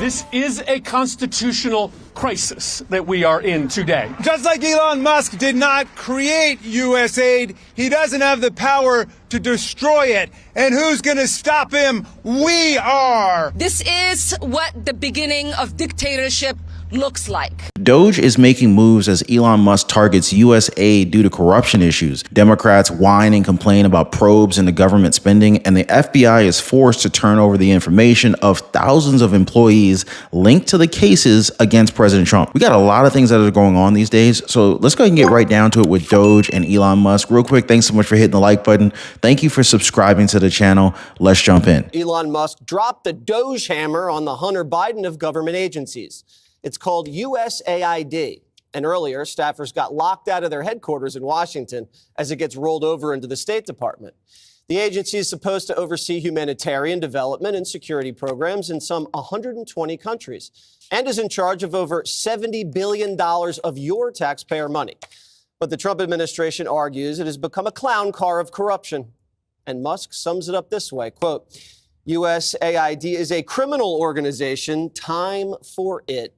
This is a constitutional crisis that we are in today. Just like Elon Musk did not create USAID, he doesn't have the power to destroy it. And who's going to stop him? We are. This is what the beginning of dictatorship looks like. Doge is making moves as Elon Musk targets USAID due to corruption issues. Democrats whine and complain about probes into government spending, and the FBI is forced to turn over the information of thousands of employees linked to the cases against President Trump. We got a lot of things that are going on these days, so let's go ahead and get right down to it with Doge and Elon Musk. Real quick, thanks so much for hitting the like button. Thank you for subscribing to the channel. Let's jump in. Elon Musk dropped the Doge hammer on the Hunter Biden of government agencies. It's called USAID. And earlier, staffers got locked out of their headquarters in Washington as it gets rolled over into the State Department. The agency is supposed to oversee humanitarian development and security programs in some 120 countries and is in charge of over $70 billion of your taxpayer money. But the Trump administration argues it has become a clown car of corruption. And Musk sums it up this way, quote, USAID is a criminal organization. Time for it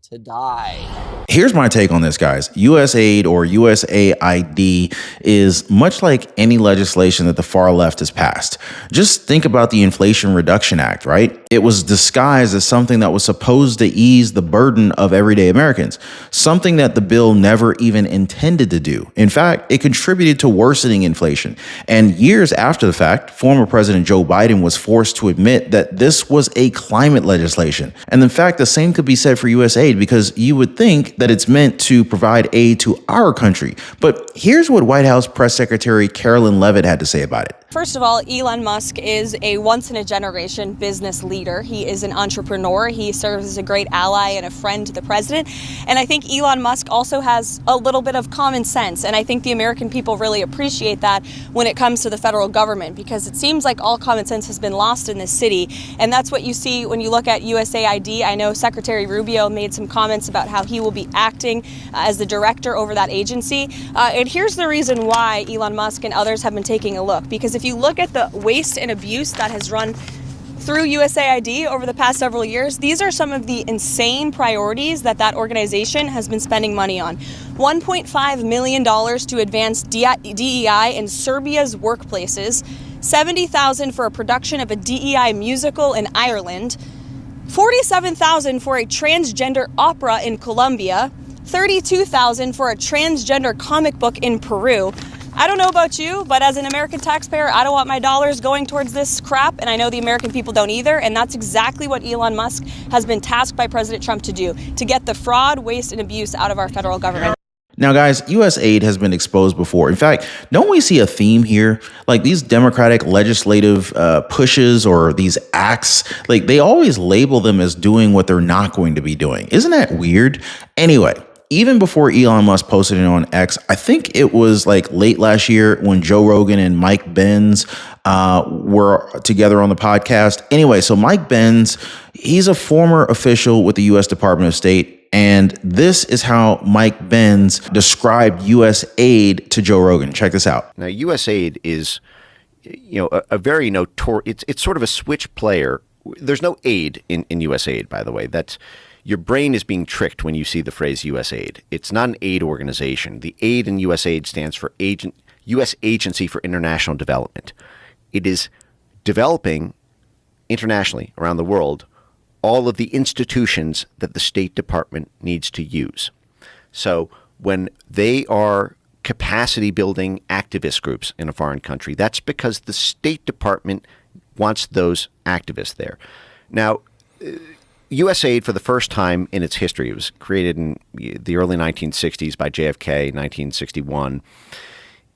to die. Here's my take on this, guys. USAID or USAID is much like any legislation that the far left has passed. Just think about the Inflation Reduction Act, right? It was disguised as something that was supposed to ease the burden of everyday Americans, something that the bill never even intended to do. In fact, it contributed to worsening inflation. And years after the fact, former President Joe Biden was forced to admit that this was a climate legislation. And in fact, the same could be said for USAID, because you would think that it's meant to provide aid to our country. But here's what White House Press Secretary Carolyn Leavitt had to say about it. First of all, Elon Musk is a once-in-a-generation business leader. He is an entrepreneur. He serves as a great ally and a friend to the president. And I think Elon Musk also has a little bit of common sense. And I think the American people really appreciate that when it comes to the federal government, because it seems like all common sense has been lost in this city. And that's what you see when you look at USAID. I know Secretary Rubio made some comments about how he will be acting as the director over that agency. And here's the reason why Elon Musk and others have been taking a look. Because if you look at the waste and abuse that has run through USAID over the past several years, these are some of the insane priorities that organization has been spending money on. $1.5 million to advance DEI in Serbia's workplaces, $70,000 for a production of a DEI musical in Ireland, $47,000 for a transgender opera in Colombia, $32,000 for a transgender comic book in Peru. I don't know about you, but as an American taxpayer, I don't want my dollars going towards this crap, and I know the American people don't either, and that's exactly what Elon Musk has been tasked by President Trump to do, to get the fraud, waste, and abuse out of our federal government. Now, guys, USAID has been exposed before. In fact, don't we see a theme here? Like these Democratic legislative pushes or these acts, like they always label them as doing what they're not going to be doing. Isn't that weird? Anyway, even before Elon Musk posted it on X, I think it was like late last year when Joe Rogan and Mike Benz were together on the podcast. Anyway, so Mike Benz, he's a former official with the U.S. Department of State. And this is how Mike Benz described USAID to Joe Rogan. Check this out. Now, USAID is, a very notorious, it's sort of a switch player. There's no aid in USAID, by the way. That's your brain is being tricked when you see the phrase USAID. It's not an aid organization. The aid in USAID stands for U.S. Agency for International Development. It is developing internationally around the world all of the institutions that the State Department needs to use. So when they are capacity building activist groups in a foreign country, that's because the State Department wants those activists there. Now, USAID, for the first time in its history, it was created in the early 1960s by JFK, 1961.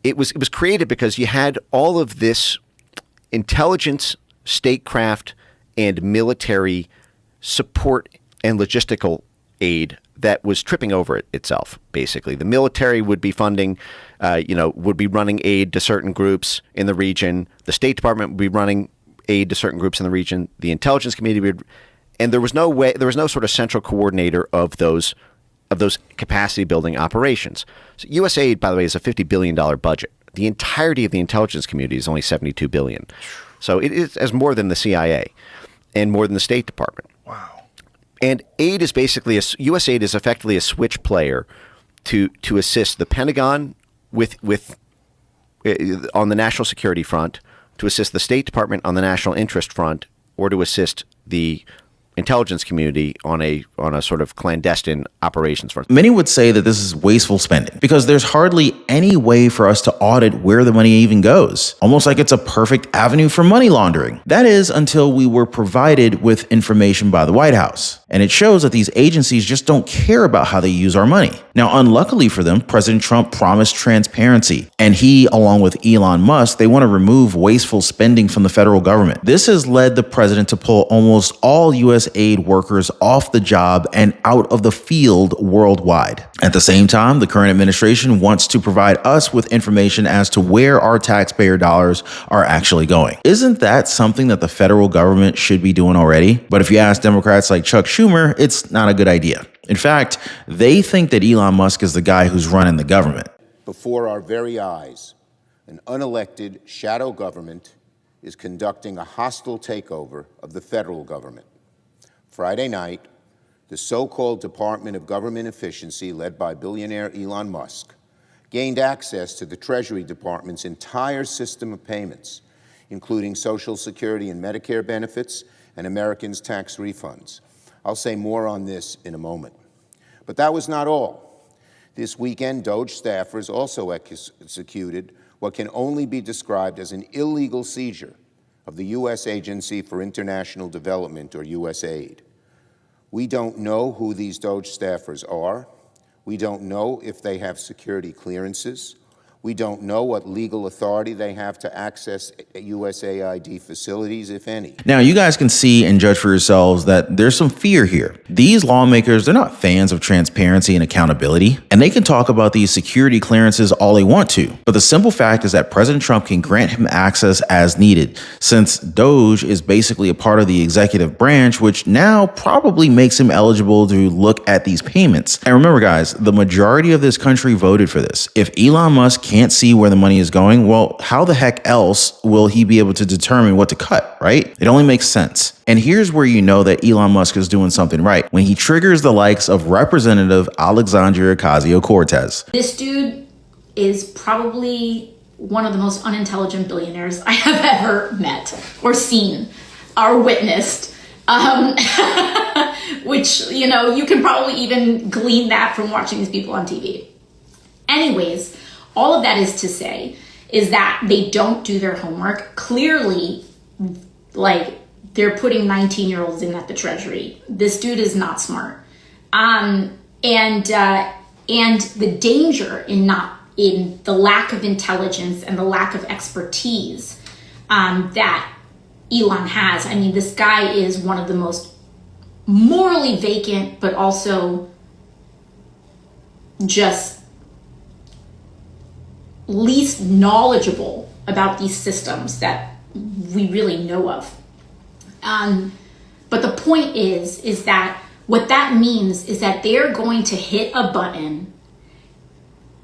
It was created because you had all of this intelligence, statecraft, and military support and logistical aid that was tripping over itself, basically. The military would be funding, would be running aid to certain groups in the region. The State Department would be running aid to certain groups in the region. The intelligence community would, and there was no sort of central coordinator of those capacity building operations. So USAID, by the way, is a $50 billion budget. The entirety of the intelligence community is only $72 billion. So it is as more than the CIA and more than the State Department. Wow. And aid is basically USAID is effectively a switch player to assist the Pentagon with on the national security front, to assist the State Department on the national interest front, or to assist the intelligence community on a sort of clandestine operations front. Many would say that this is wasteful spending because there's hardly any way for us to audit where the money even goes. Almost like it's a perfect avenue for money laundering. That is until we were provided with information by the White House. And it shows that these agencies just don't care about how they use our money. Now, unluckily for them, President Trump promised transparency. And he, along with Elon Musk, they want to remove wasteful spending from the federal government. This has led the president to pull almost all USAID workers off the job and out of the field worldwide. At the same time, the current administration wants to provide us with information as to where our taxpayer dollars are actually going. Isn't that something that the federal government should be doing already? But if you ask Democrats like Chuck Schumer, it's not a good idea. In fact, they think that Elon Musk is the guy who's running the government. Before our very eyes, an unelected shadow government is conducting a hostile takeover of the federal government. Friday night, the so-called Department of Government Efficiency, led by billionaire Elon Musk, gained access to the Treasury Department's entire system of payments, including Social Security and Medicare benefits and Americans' tax refunds. I'll say more on this in a moment. But that was not all. This weekend, DOJ staffers also executed what can only be described as an illegal seizure of the U.S. Agency for International Development, or USAID. We don't know who these DOJ staffers are. We don't know if they have security clearances. We don't know what legal authority they have to access USAID facilities, if any. Now, you guys can see and judge for yourselves that there's some fear here. These lawmakers, they're not fans of transparency and accountability, and they can talk about these security clearances all they want to. But the simple fact is that President Trump can grant him access as needed, since DOJ is basically a part of the executive branch, which now probably makes him eligible to look at these payments. And remember, guys, the majority of this country voted for this. If Elon Musk can't see where the money is going, well, how the heck else will he be able to determine what to cut, right? It only makes sense. And here's where you know that Elon Musk is doing something right, when he triggers the likes of Representative Alexandria Ocasio-Cortez. This dude is probably one of the most unintelligent billionaires I have ever met or seen or witnessed. Which, you can probably even glean that from watching these people on TV. Anyways, all of that is to say is that they don't do their homework. Clearly, they're putting 19-year-olds in at the Treasury. This dude is not smart. And the danger in the lack of intelligence and the lack of expertise that Elon has. I mean, this guy is one of the most morally vacant, but also just least knowledgeable about these systems that we really know of. But the point is that what that means is that they're going to hit a button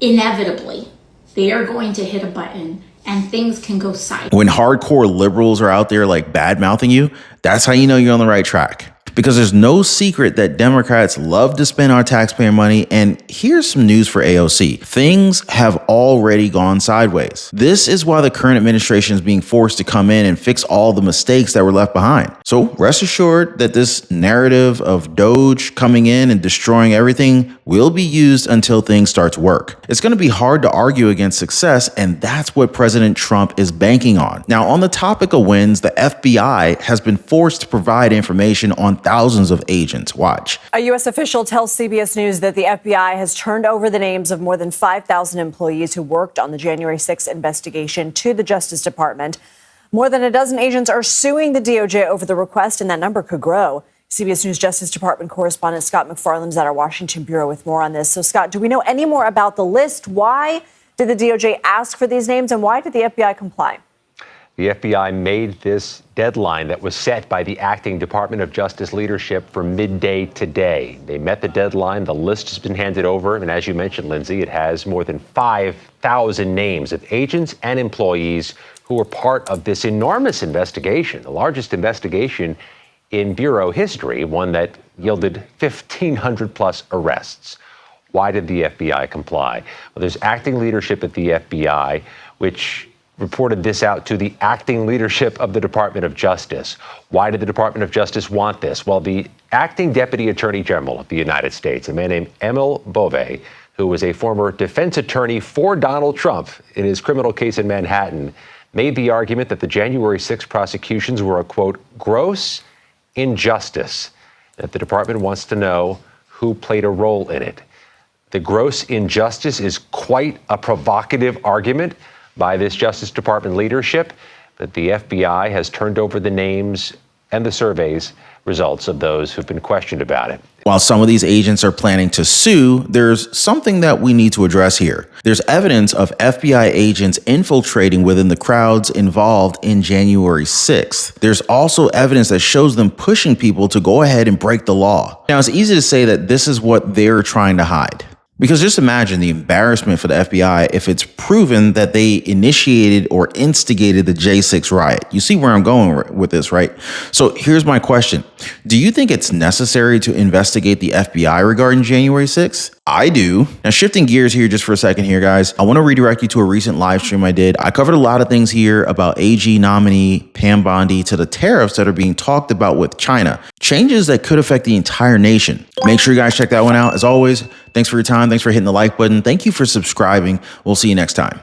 inevitably. They are going to hit a button and things can go sideways. When hardcore liberals are out there like bad-mouthing you, that's how you know you're on the right track. Because there's no secret that Democrats love to spend our taxpayer money, and here's some news for AOC. Things have already gone sideways. This is why the current administration is being forced to come in and fix all the mistakes that were left behind. So rest assured that this narrative of DOJ coming in and destroying everything will be used until things start to work. It's going to be hard to argue against success, and that's what President Trump is banking on. Now, on the topic of wins, the FBI has been forced to provide information on thousands of agents. Watch. A U.S. official tells CBS News that the FBI has turned over the names of more than 5,000 employees who worked on the January 6th investigation to the Justice Department. More than a dozen agents are suing the DOJ over the request, and that number could grow. CBS News Justice Department correspondent Scott McFarland is at our Washington bureau with more on this. So, Scott, do we know any more about the list? Why did the DOJ ask for these names, and why did the FBI comply? The FBI made this deadline that was set by the acting Department of Justice leadership for midday today. They met the deadline. The list has been handed over. And as you mentioned, Lindsay, it has more than 5,000 names of agents and employees who were part of this enormous investigation, the largest investigation in Bureau history, one that yielded 1,500 plus arrests. Why did the FBI comply? Well, there's acting leadership at the FBI, which reported this out to the acting leadership of the Department of Justice. Why did the Department of Justice want this? Well, the acting Deputy Attorney General of the United States, a man named Emil Bove, who was a former defense attorney for Donald Trump in his criminal case in Manhattan, made the argument that the January 6 prosecutions were a, quote, gross injustice, that the department wants to know who played a role in it. The gross injustice is quite a provocative argument by this Justice Department leadership, that the FBI has turned over the names and the surveys results of those who've been questioned about it. While some of these agents are planning to sue, there's something that we need to address here. There's evidence of FBI agents infiltrating within the crowds involved in January 6th. There's also evidence that shows them pushing people to go ahead and break the law. Now, it's easy to say that this is what they're trying to hide. Because just imagine the embarrassment for the FBI if it's proven that they initiated or instigated the J6 riot. You see where I'm going with this, right? So here's my question. Do you think it's necessary to investigate the FBI regarding January 6th? I do. Now, shifting gears here just for a second here, guys, I want to redirect you to a recent live stream I did. I covered a lot of things here about AG nominee Pam Bondi to the tariffs that are being talked about with China. Changes that could affect the entire nation. Make sure you guys check that one out. As always, thanks for your time. Thanks for hitting the like button. Thank you for subscribing. We'll see you next time.